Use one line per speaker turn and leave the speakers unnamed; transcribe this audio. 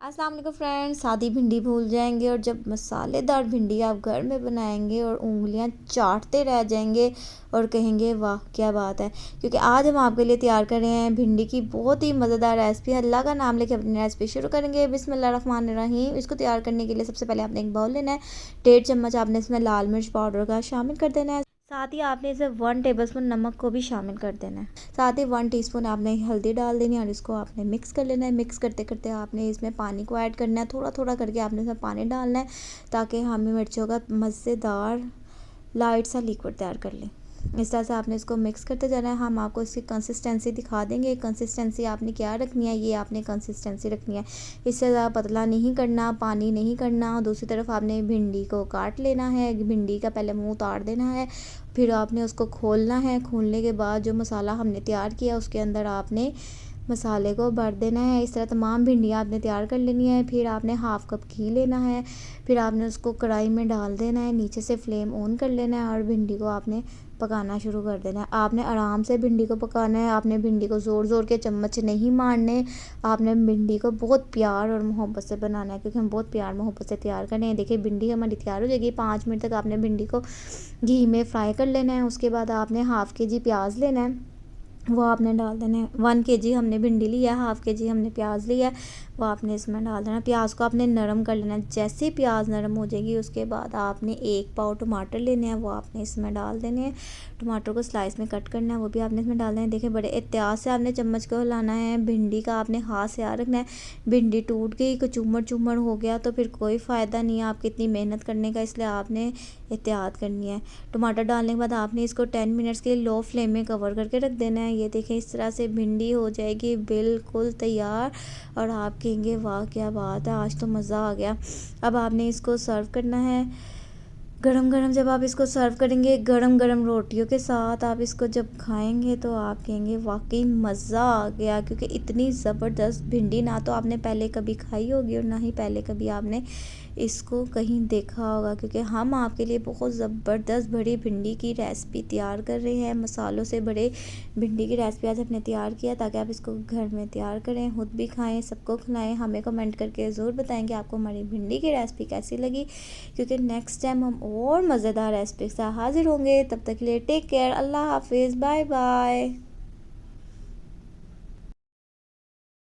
अस्सलाम वालेकुम फ्रेंड्स। सादी भिंडी भूल जाएंगे और जब मसालेदार भिंडी आप घर में बनाएंगे और उंगलियां चाटते रह जाएंगे और कहेंगे वाह क्या बात है। क्योंकि आज हम आपके लिए तैयार कर रहे हैं भिंडी की बहुत ही मज़ेदार रेसिपी। अल्लाह का नाम लेके अपनी रेसिपी शुरू करेंगे। बिस्मिल्लाहिर्रहमानिर्रहीम। इसको तैयार करने के लिए सबसे पहले आपने एक बाउल लेना है। 1.5 चम्मच आपने इसमें लाल मिर्च पाउडर का शामिल कर देना है। साथ ही आपने इसे 1 टेबलस्पून नमक को भी शामिल कर देना है। साथ ही 1 टीस्पून आपने हल्दी डाल देनी है और इसको आपने मिक्स कर लेना है। मिक्स करते करते आपने इसमें पानी को ऐड करना है। थोड़ा थोड़ा करके आपने इसमें पानी डालना है ताकि हमें मिर्चों का मज़ेदार लाइट सा लिक्विड तैयार कर लें। इस तरह से आपने इसको मिक्स करते जाना है। हम आपको इसकी कंसिस्टेंसी दिखा देंगे। कंसिस्टेंसी आपने क्या रखनी है, ये आपने कंसिस्टेंसी रखनी है। इससे ज़्यादा पतला नहीं करना, पानी नहीं करना। दूसरी तरफ आपने भिंडी को काट लेना है। भिंडी का पहले मुंह उतार देना है, फिर आपने उसको खोलना है। खोलने के बाद जो मसाला हमने तैयार किया उसके अंदर आपने मसाले को भर देना है। इस तरह तमाम भिंडियाँ आपने तैयार कर लेनी है। फिर आपने हाफ़ कप घी लेना है। फिर आपने उसको कढ़ाई में डाल देना है। नीचे से फ्लेम ऑन कर लेना है और भिंडी को आपने पकाना शुरू कर देना है। आपने आराम से भिंडी को पकाना है। आपने भिंडी को ज़ोर ज़ोर के चम्मच से नहीं मारने। आपने भिंडी को बहुत प्यार और मोहब्बत से बनाना है, क्योंकि हम बहुत प्यार मोहब्बत से तैयार कर रहे हैं। देखिए भिंडी हमारी तैयार हो जाएगी। 5 मिनट तक आपने भिंडी को घी में फ्राई कर लेना है। उसके बाद आपने हाफ़ के जी प्याज लेना है, वो आपने डाल देना है। 1 केजी हमने भिंडी लिया है, हाफ़ के जी हमने प्याज लिया है, वो आपने इसमें डाल देना है। प्याज को आपने नरम कर लेना है। जैसे प्याज नरम हो जाएगी उसके बाद आपने 1 पाव टमाटर लेने हैं, वो आपने इसमें डाल देने हैं। टमाटर को स्लाइस में कट करना है, वो भी आपने इसमें डाल देना है। देखिए बड़े एहतियात से आपने चम्मच को हिलाना है। भिंडी का आपने हाथ से याद रखना है। भिंडी टूट गई, कचूमर चूमर हो गया तो फिर कोई फ़ायदा नहीं है आपकी इतनी मेहनत करने का, इसलिए आपने एहतियात करनी है। टमाटर डालने के बाद आपने इसको 10 मिनट्स के लिए लो फ्लेम में कवर करके रख देना है। ये देखें इस तरह से भिंडी हो जाएगी बिल्कुल तैयार और आप कहेंगे वाह क्या बात है, आज तो मज़ा आ गया। अब आपने इसको सर्व करना है गरम गरम। जब आप इसको सर्व करेंगे गरम गरम रोटियों के साथ, आप इसको जब खाएंगे तो आप कहेंगे वाकई मज़ा आ गया। क्योंकि इतनी ज़बरदस्त भिंडी ना तो आपने पहले कभी खाई होगी और ना ही पहले कभी आपने इसको कहीं देखा होगा। क्योंकि हम आपके लिए बहुत ज़बरदस्त बड़ी भिंडी की रेसिपी तैयार कर रहे हैं। मसालों से बड़े भिंडी की रेसिपी आज हमने तैयार किया ताकि आप इसको घर में तैयार करें, खुद भी खाएं, सबको खिलाएं। हमें कमेंट करके ज़रूर बताएं कि आपको हमारी भिंडी की रेसिपी कैसी लगी। क्योंकि नेक्स्ट टाइम हम और मज़ेदार रेसिपी के साथ हाजिर होंगे। तब तक के लिए टेक केयर, अल्लाह हाफिज़, बाय बाय।